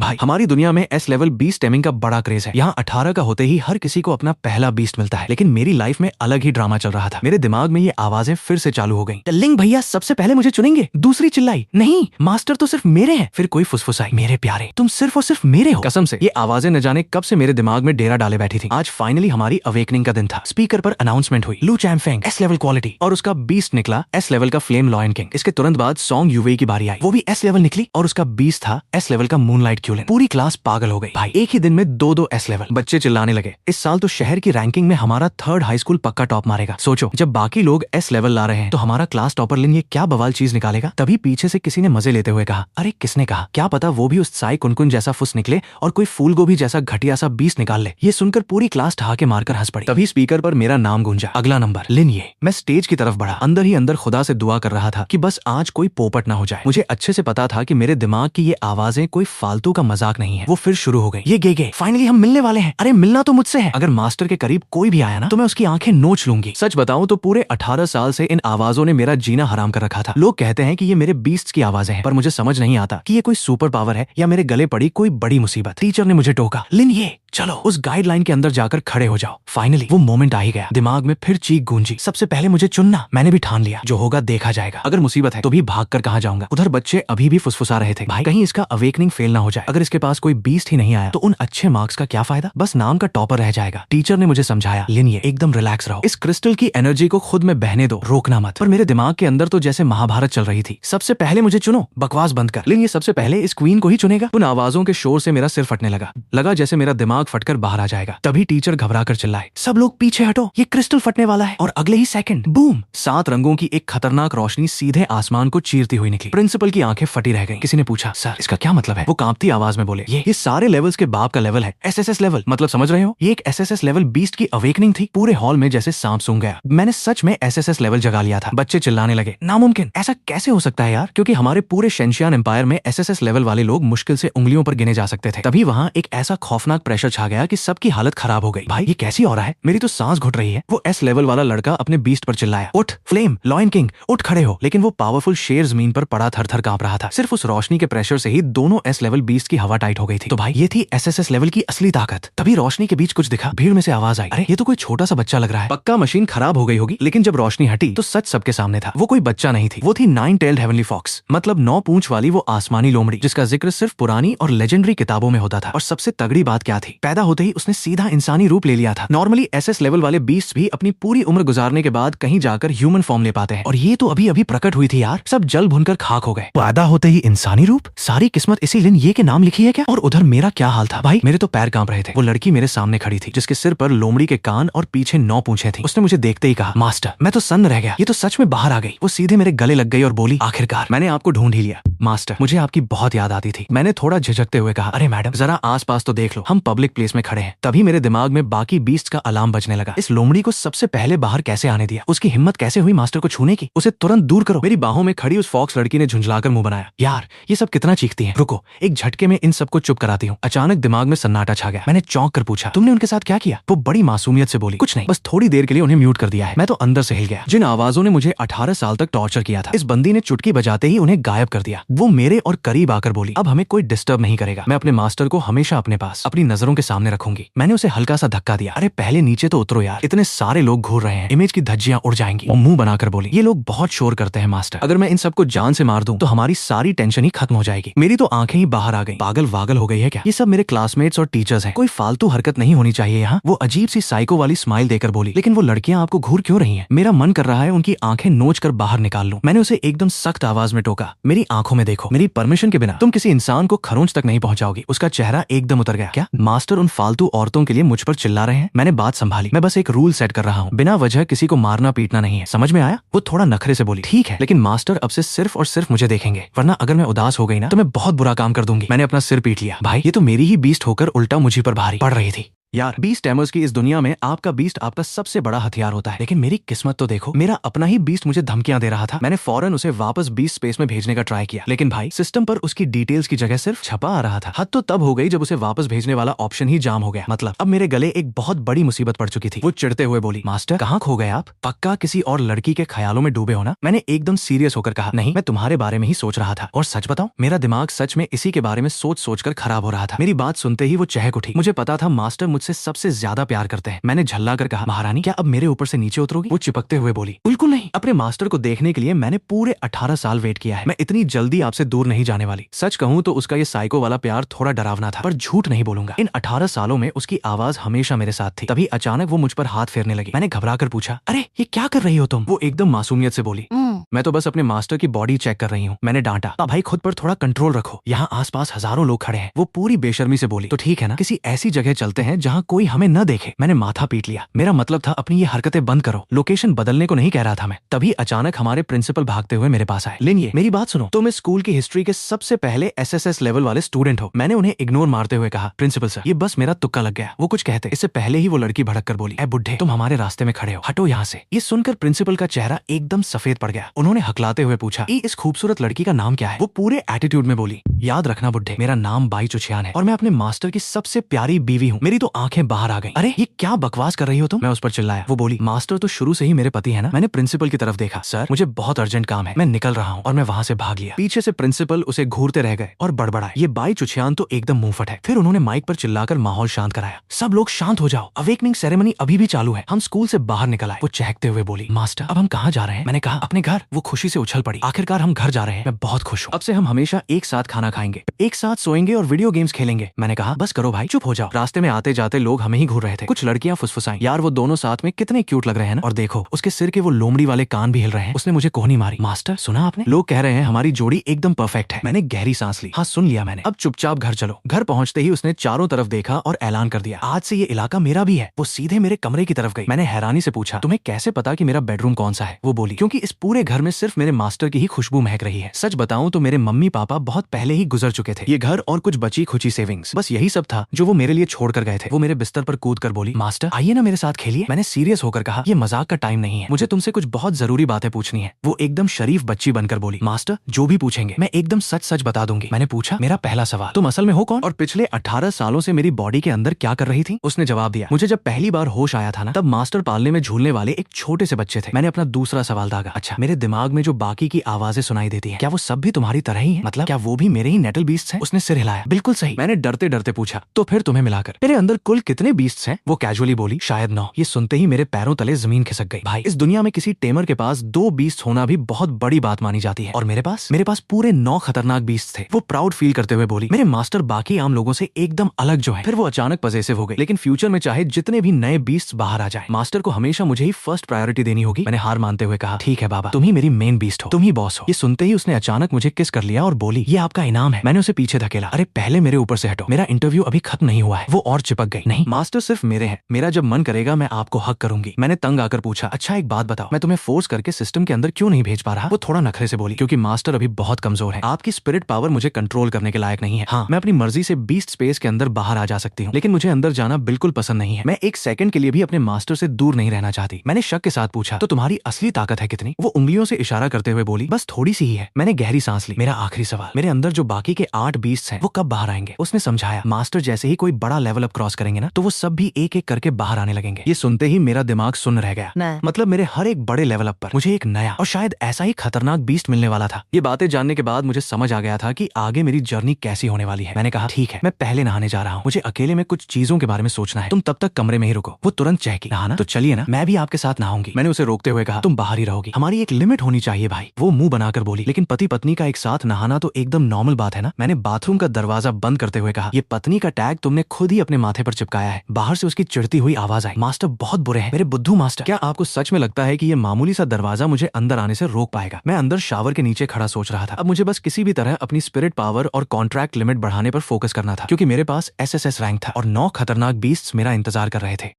भाई हमारी दुनिया में एस लेवल बीस्ट टेमिंग का बड़ा क्रेज है। यहाँ 18 का होते ही हर किसी को अपना पहला बीस्ट मिलता है, लेकिन मेरी लाइफ में अलग ही ड्रामा चल रहा था। मेरे दिमाग में ये आवाजें फिर से चालू हो गई। टल्लिंग भैया सबसे पहले मुझे चुनेंगे। दूसरी चिल्लाई, नहीं मास्टर तो सिर्फ मेरे हैं। फिर कोई फुसफुसाई, मेरे प्यारे तुम सिर्फ और सिर्फ मेरे हो। कसम से ये आवाजें न जाने कब से मेरे दिमाग में डेरा डाले बैठी थी। आज फाइनली हमारी अवेकनिंग का दिन था। स्पीकर पर अनाउंसमेंट हुई, लू चैम्फेंग एस लेवल क्वालिटी, और उसका बीस्ट निकला एस लेवल का फ्लेम लॉयन किंग। इसके तुरंत बाद सॉन्ग यूवे की बारी आई, वो भी एस लेवल निकली और उसका बीस्ट था एस लेवल का मूनलाइट क्यूलिन। पूरी क्लास पागल हो गई भाई। एक ही दिन में दो एस लेवल। बच्चे चिल्लाने लगे, इस साल तो शहर की रैंकिंग में हमारा 3rd हाई स्कूल पक्का टॉप मारेगा। सोचो जब बाकी लोग एस लेवल ला रहे हैं तो हमारा क्लास टॉपर लिन ये क्या बवाल चीज निकालेगा। तभी पीछे से किसी ने मजे लेते हुए कहा, अरे किसने कहा, क्या पता वो भी उस साई कुनकुन जैसा फुस निकले और कोई फूल गोभी जैसा घटिया सा बीस्ट निकाल ले। ये सुनकर पूरी क्लास ठहाके मारकर हंस पड़ी। तभी स्पीकर पर मेरा नाम गूंजा, अगला नंबर लिन ये। मैं स्टेज की तरफ बढ़ा, अंदर ही अंदर खुदा से दुआ कर रहा था कि बस आज कोई पोपट ना हो जाए। मुझे अच्छे से पता था कि मेरे दिमाग की ये आवाजें कोई फालतू का मजाक नहीं है। वो फिर शुरू हो गई, ये गे फाइनली हम मिलने वाले हैं। अरे मिलना तो मुझसे है। अगर मास्टर के करीब कोई भी आया ना तो मैं उसकी आंखें नोच लूंगी। सच बताऊं तो पूरे 18 साल से इन आवाजों ने मेरा जीना हराम कर रखा था। लोग कहते हैं कि ये मेरे बीस्ट्स की आवाजें हैं, पर मुझे समझ नहीं आता कि ये कोई सुपर पावर है या मेरे गले पड़ी कोई बड़ी मुसीबत। टीचर ने मुझे टोका, लिन ये चलो उस गाइडलाइन के अंदर जाकर खड़े हो जाओ। फाइनली वो मोमेंट आ ही गया। दिमाग में फिर चीख गूंजी, सबसे पहले मुझे चुनना। मैंने भी ठान लिया, जो होगा देखा जाएगा। अगर मुसीबत है तो भी भाग कर कहाँ जाऊंगा। उधर बच्चे अभी भी फुसफुसा रहे थे, भाई कहीं इसका अवेकनिंग फेल ना हो जाए। अगर इसके पास कोई बीस्ट ही नहीं आया तो उन अच्छे मार्क्स का क्या फायदा, बस नाम का टॉपर रह जाएगा। टीचर ने मुझे समझाया, लिन ये एकदम रिलैक्स रहो, इस क्रिस्टल की एनर्जी को खुद में बहने दो, रोकना मत। पर मेरे दिमाग के अंदर तो जैसे महाभारत चल रही थी। सबसे पहले मुझे चुनो, बकवास बंद कर। लिन ये सबसे पहले इस क्वीन को ही चुनेगा। उन आवाजों के शोर से मेरा सिर फटने लगा जैसे मेरा दिमाग फटकर बाहर आ जाएगा। तभी टीचर घबरा कर चिल्लाए, सब लोग पीछे हटो, ये क्रिस्टल फटने वाला है। और अगले ही सेकंड बूम, 7 रंगों की एक खतरनाक रोशनी सीधे आसमान को चीरती हुई निकली। प्रिंसिपल की आंखें फटी रह गईं। किसी ने पूछा, सर इसका क्या मतलब है। वो कांपती आवाज में बोले, ये सारे लेवल्स के बाप का लेवल है, एसएसएस लेवल। मतलब समझ रहे हो, ये एक एसएसएस लेवल बीस्ट की अवेकनिंग थी। पूरे हॉल में जैसे सांप सूंघ गया। मैंने सच में एसएसएस लेवल जगा लिया था। बच्चे चिल्लाने लगे, नामुमकिन, ऐसा कैसे हो सकता है यार, क्योंकि हमारे पूरे शेंशियान एम्पायर में एसएसएस लेवल वाले लोग मुश्किल से उंगलियों पर गिने जा सकते थे। तभी वहां एक ऐसा खौफनाक प्रेशर छा गया कि सबकी हालत खराब हो गई। भाई ये कैसी हो रहा है, मेरी तो सांस घुट रही है। वो एस लेवल वाला लड़का अपने बीस्ट पर चिल्लाया, उठ फ्लेम लॉयन किंग, उठ खड़े हो। लेकिन वो पावरफुल शेर जमीन पर पड़ा थर-थर कांप रहा था। सिर्फ उस रोशनी के प्रेशर से ही दोनों एस लेवल बीस्ट की हवा टाइट हो गई थी। तो भाई ये थी एसएसएस लेवल की असली ताकत। तभी रोशनी के बीच कुछ दिखा, भीड़ में से आवाज आई, अरे ये तो कोई छोटा सा बच्चा लग रहा है। पक्का मशीन खराब हो गई होगी। लेकिन जब रोशनी हटी तो सच सबके सामने था। वो कोई बच्चा नहीं थी, वो थी 9-tailed हेवनली फॉक्स, मतलब 9 पूंछ वाली वो आसमानी लोमड़ी जिसका जिक्र सिर्फ पुरानी और लेजेंडरी किताबों में होता था। और सबसे तगड़ी बात क्या थी, पैदा होते ही उसने सीधा इंसानी रूप ले लिया था। नॉर्मली एसएस लेवल वाले बीस्ट भी अपनी पूरी उम्र गुजारने के बाद कहीं जाकर ह्यूमन फॉर्म ले पाते हैं, और ये तो अभी अभी प्रकट हुई थी यार। सब जल भुनकर खाक हो गए। पैदा होते ही इंसानी रूप, सारी किस्मत इसी लिन ये के नाम लिखी है क्या। और उधर मेरा क्या हाल था भाई, मेरे तो पैर कांप रहे थे। वो लड़की मेरे सामने खड़ी थी जिसके सिर पर लोमड़ी के कान और पीछे 9 पूंछें थी। उसने मुझे देखते ही कहा, मास्टर। मैं तो सन्न रह गया, ये तो सच में बाहर आ गई। वो सीधे मेरे गले लग गई और बोली, आखिरकार मैंने आपको ढूंढ ही लिया। मास्टर मुझे आपकी बहुत याद आती थी। मैंने थोड़ा झिझकते हुए कहा, अरे मैडम जरा आसपास तो देख लो, हम पब्लिक प्लेस में खड़े हैं। तभी मेरे दिमाग में बाकी बीस्ट का अलार्म बजने लगा। इस लोमड़ी को सबसे पहले बाहर कैसे आने दिया, उसकी हिम्मत कैसे हुई मास्टर को छूने की, उसे तुरंत दूर करो। मेरी बाहों में खड़ी उस फॉक्स लड़की ने झुंझलाकर मुंह बनाया, यार ये सब कितना चीखती हैं। रुको एक झटके में इन सबको चुप कराती हूँ। अचानक दिमाग में सन्नाटा छा गया। मैंने चौंक कर पूछा, तुमने उनके साथ क्या किया। वो बड़ी मासूमियत से बोली, कुछ नहीं, बस थोड़ी देर के लिए उन्हें म्यूट कर दिया है। मैं तो अंदर से हिल गया। जिन आवाजों ने मुझे 18 साल तक टॉर्चर किया था, इस बंदी ने चुटकी बजाते ही उन्हें गायब कर दिया। वो मेरे और करीब आकर बोली, अब हमें कोई डिस्टर्ब नहीं करेगा। मैं अपने मास्टर को हमेशा अपने पास अपनी नजरों के सामने रखूंगी। मैंने उसे हल्का सा धक्का दिया, अरे पहले नीचे तो उतरो यार, इतने सारे लोग घूर रहे हैं। इमेज की धज्जियां उड़ जाएंगी। वो मुंह बनाकर बोली, ये लोग बहुत शोर करते हैं मास्टर, अगर मैं इन सबको जान से मार दूं तो हमारी सारी टेंशन ही खत्म हो जाएगी। मेरी तो आंखें ही बाहर आ गई। पागल वागल हो गई है क्या, ये सब मेरे क्लासमेट्स और टीचर्स हैं, कोई फालतू हरकत नहीं होनी चाहिए यहाँ। वो अजीब सी साइको वाली स्माइल देकर बोली, लेकिन वो लड़कियां आपको घूर क्यों रही हैं। मेरा मन कर रहा है उनकी आंखें नोच कर बाहर निकाल लूं। मैंने उसे एकदम सख्त आवाज में टोका, मेरी आंखों में देखो, मेरी परमिशन के बिना तुम किसी इंसान को खरोंच तक नहीं पहुंचाओगी। उसका चेहरा एकदम उतर गया। क्या मास्टर उन फालतू औरतों के लिए मुझ पर चिल्ला रहे हैं। मैंने बात संभाली, मैं बस एक रूल सेट कर रहा हूँ, बिना वजह किसी को मारना पीटना नहीं है, समझ में आया। वो थोड़ा नखरे से बोली, ठीक है, लेकिन मास्टर अब से सिर्फ और सिर्फ मुझे देखेंगे, वरना अगर मैं उदास हो गई ना तो मैं बहुत बुरा काम कर दूंगी। मैंने अपना सिर पीट लिया। भाई ये तो मेरी ही बीस्ट होकर उल्टा मुझी पर भारी पड़ रही थी। यार बीस्ट टैमर्स की इस दुनिया में आपका बीस्ट आपका सबसे बड़ा हथियार होता है, लेकिन मेरी किस्मत तो देखो, मेरा अपना ही बीस्ट मुझे धमकियां दे रहा था। मैंने फौरन उसे वापस बीस्ट स्पेस में भेजने का ट्राई किया, लेकिन भाई सिस्टम पर उसकी डिटेल्स की जगह सिर्फ छपा आ रहा था। हद तो तब हो गई जब उसे वापस भेजने वाला ऑप्शन ही जाम हो गया। मतलब अब मेरे गले एक बहुत बड़ी मुसीबत पड़ चुकी थी। वो चिढ़ते हुए बोली, मास्टर कहाँ खो गए आप? पक्का किसी और लड़की के ख्यालों में डूबे हो ना? मैंने एकदम सीरियस होकर कहा, नहीं, मैं तुम्हारे बारे में ही सोच रहा था। और सच बताऊं, मेरा दिमाग सच में इसी के बारे में सोच सोचकर खराब हो रहा था। मेरी बात सुनते ही वो चहक उठी। मुझे पता था मास्टर मुझसे सबसे ज्यादा प्यार करते हैं। मैंने झल्ला कर कहा, महारानी क्या अब मेरे ऊपर से नीचे उतरोगी? वो चिपकते हुए बोली, बिल्कुल नहीं। अपने मास्टर को देखने के लिए मैंने पूरे 18 साल वेट किया है। मैं इतनी जल्दी आपसे दूर नहीं जाने वाली। सच कहूं तो उसका ये साइको वाला प्यार थोड़ा डरावना था, पर झूठ नहीं बोलूंगा। इन 18 सालों में उसकी आवाज हमेशा मेरे साथ थी। तभी अचानक वो मुझ पर हाथ फेरने लगी। मैंने घबरा कर पूछा, अरे ये क्या कर रही हो तुम? वो एकदम मासूमियत से बोली, मैं तो बस अपने मास्टर की बॉडी चेक कर रही हूँ। मैंने डांटा, भाई खुद पर थोड़ा कंट्रोल रखो, यहाँ आसपास हजारों लोग खड़े हैं। वो पूरी बेशर्मी से बोली, तो ठीक है ना, किसी ऐसी जगह चलते हैं जहाँ कोई हमें न देखे। मैंने माथा पीट लिया। मेरा मतलब था अपनी ये हरकतें बंद करो, लोकेशन बदलने को नहीं कह रहा था मैं। तभी अचानक हमारे प्रिंसिपल भागते हुए मेरे पास आए। लेनिए मेरी बात सुनो, तुम इस स्कूल की हिस्ट्री के सबसे पहले SSS लेवल वाले स्टूडेंट हो। मैंने उन्हें इग्नोर मारते हुए कहा, प्रिंसिपल सर ये बस मेरा तुक्का लग गया। वो कुछ कहते इससे पहले ही वो लड़की भड़क कर बोली, ए बुड्ढे तुम हमारे रास्ते में खड़े हो, हटो यहाँ से। ये सुनकर प्रिंसिपल का चेहरा एकदम सफेद पड़ गया। उन्होंने हकलाते हुए पूछा, इस खूबसूरत लड़की का नाम क्या है? वो पूरे एटीट्यूड में बोली, याद रखना बुड्ढे, मेरा नाम बाई चुचियान है और मैं अपने मास्टर की सबसे प्यारी बीवी हूँ। मेरी तो आंखें बाहर आ गई। अरे ये क्या बकवास कर रही हो तुम? मैं उस पर चिल्लाया। वो बोली, मास्टर तो शुरू से ही मेरे पति है ना। मैंने प्रिंसिपल की तरफ देखा, सर मुझे बहुत अर्जेंट काम है, मैं निकल रहा हूँ। और मैं वहाँ से भाग लिया। पीछे से प्रिंसिपल उसे घूरते रह गए और बड़बड़ाए, ये बाई चुचियान तो एकदम मुंहफट है। फिर उन्होंने माइक पर चिल्लाकर माहौल शांत कराया, सब लोग शांत हो जाओ, अवेकनिंग सेरेमनी अभी भी चालू है। हम स्कूल से बाहर निकल आए। वो चहकते हुए बोली, मास्टर अब हम कहाँ जा रहे हैं? मैंने कहा, अपने घर। वो खुशी से उछल पड़ी, आखिरकार हम घर जा रहे हैं, मैं बहुत खुश हूँ। अब से हम हमेशा एक साथ खाना खाएंगे, एक साथ सोएंगे और वीडियो गेम्स खेलेंगे। मैंने कहा, बस करो भाई, चुप हो जाओ। रास्ते में आते जाते लोग हमें ही घूर रहे थे। कुछ लड़कियां फुसफुसाई, यार वो दोनों साथ में कितने क्यूट लग रहे हैं ना। और देखो उसके सिर के वो लोमड़ी वाले कान भी हिल रहे हैं। उसने मुझे कोहनी मारी। मास्टर सुना आपने? लोग कह रहे हैं हमारी जोड़ी एकदम परफेक्ट है। मैंने गहरी सांस ली, हाँ सुन लिया मैंने। अब चुपचाप घर चलो। घर पहुंचते ही उसने चारों तरफ देखा और ऐलान कर दिया, आज से ये इलाका मेरा भी है। वो सीधे मेरे कमरे की तरफ गई। मैंने हैरानी से पूछा, तुम्हें कैसे पता कि मेरा बेडरूम कौन सा है? वो बोली, क्योंकि इस पूरे घर में सिर्फ मेरे मास्टर की ही खुशबू महक रही है। सच बताऊं तो मेरे मम्मी पापा बहुत पहले ही गुजर चुके थे। ये घर और कुछ बची खुची सेविंग्स, बस यही सब था जो वो मेरे लिए छोड़ कर गए थे। वो मेरे बिस्तर पर कूद कर बोली, मास्टर आइए ना मेरे साथ खेलिए। मैंने सीरियस होकर कहा, ये मजाक का टाइम नहीं है, मुझे तुमसे कुछ बहुत जरूरी बातें पूछनी है। वो एकदम शरीफ बच्ची बनकर बोली, मास्टर जो भी पूछेंगे मैं एकदम सच सच बता दूंगी। मैंने पूछा, मेरा पहला सवाल, तुम असल में हो कौन और पिछले 18 सालों से मेरी बॉडी के अंदर क्या कर रही थी? उसने जवाब दिया, मुझे जब पहली बार होश आया था ना, तब मास्टर पालने में झूलने वाले एक छोटे से बच्चे थे। मैंने अपना दूसरा सवाल दागा, अच्छा मेरे दिमाग में जो बाकी की आवाजें सुनाई देती हैं, क्या वो सब भी तुम्हारी तरह ही हैं? मतलब क्या वो भी मेरे ही नेटल बीस्ट्स हैं? उसने सिर हिलाया, बिल्कुल सही। मैंने डरते डरते पूछा, तो फिर तुम्हें मिलाकर मेरे अंदर कुल कितने बीस्ट्स हैं? वो कैजुअली बोली, शायद 9। ये सुनते ही मेरे पैरों तले जमीन खिसक गई। भाई इस दुनिया में किसी टेमर के पास 2 बीस्ट होना भी बहुत बड़ी बात मानी जाती है, और मेरे पास पूरे 9 खतरनाक बीस्ट थे। वो प्राउड फील करते हुए बोली, मेरे मास्टर बाकी आम लोगों से एकदम अलग जो है। फिर वो अचानक पजेसिव हो गई, लेकिन फ्यूचर में चाहे जितने भी नए बीस्ट बाहर आ जाए, मास्टर को हमेशा मुझे ही फर्स्ट प्रायोरिटी देनी होगी। मैंने हार मानते हुए कहा, ठीक है बाबा, तुम ही मेरी मेन बीस्ट हो, तुम ही बॉस हो। ये सुनते ही उसने अचानक मुझे किस कर लिया और बोली, ये आपका इनाम है। मैंने उसे पीछे धकेला, अरे पहले मेरे ऊपर से हटो, मेरा इंटरव्यू अभी खत्म नहीं हुआ है। वो और चिपक गई, नहीं मास्टर सिर्फ मेरे हैं, मेरा जब मन करेगा मैं आपको हक करूंगी। मैंने तंग आकर पूछा, अच्छा एक बात बताओ, मैं तुम्हें फोर्स करके सिस्टम के अंदर क्यों नहीं भेज पा रहा? वो थोड़ा नखरे से बोली, क्योंकि मास्टर अभी बहुत कमजोर है, आपकी स्पिरिट पावर मुझे कंट्रोल करने के लायक नहीं है। हाँ मैं अपनी मर्जी से बीस्ट स्पेस के अंदर बाहर आ जा सकती हूँ, लेकिन मुझे अंदर जाना बिल्कुल पसंद नहीं है। मैं एक सेकंड के लिए भी अपने मास्टर से दूर नहीं रहना चाहती। मैंने शक के साथ पूछा, तो तुम्हारी असली ताकत है कितनी? वो उंगलियों से इशारा करते हुए बोली, बस थोड़ी सी ही है। मैंने गहरी सांस ली। मेरा आखिरी सवाल, मेरे अंदर जो बाकी के 8 बीस्ट हैं वो कब बाहर आएंगे? उसने समझाया, मास्टर जैसे ही कोई बड़ा लेवल अप क्रॉस करेंगे ना, तो वो सब भी एक एक करके बाहर आने लगेंगे। ये सुनते ही मेरा दिमाग सुन्न रह गया। मतलब मेरे हर एक बड़े लेवल अप पर मुझे एक नया और शायद ऐसा ही खतरनाक बीस्ट मिलने वाला था। ये बातें जानने के बाद मुझे समझ आ गया था कि आगे मेरी जर्नी कैसी होने वाली है। मैंने कहा, ठीक है मैं पहले नहाने जा रहा हूँ, मुझे अकेले में कुछ चीजों के बारे में सोचना है, तुम तब तक कमरे में ही रुको। वो तुरंत चहकी, नहाना? तो चलिए ना, मैं भी आपके साथ नहाऊंगी। मैंने उसे रोकते हुए कहा, तुम बाहर ही रहोगी, हमारी एक लिमिट होनी चाहिए भाई। वो मुंह बनाकर बोली, लेकिन पति पत्नी का एक साथ नहाना तो एकदम नॉर्मल बात है ना। मैंने बाथरूम का दरवाजा बंद करते हुए कहा, ये पत्नी का टैग तुमने खुद ही अपने माथे पर चिपकाया है। बाहर से उसकी चिढ़ती हुई आवाज आई, मास्टर बहुत बुरे हैं, मेरे बुद्धू मास्टर। क्या आपको सच में लगता है कि ये मामूली सा दरवाजा मुझे अंदर आने से रोक पाएगा? मैं अंदर शावर के नीचे खड़ा सोच रहा था। अब मुझे बस किसी भी तरह अपनी स्पिरिट पावर और कॉन्ट्रैक्ट लिमिट बढ़ाने पर फोकस करना था, क्योंकि मेरे पास SSS रैंक था और 9 खतरनाक बीस्ट्स मेरा इंतजार कर रहे थे।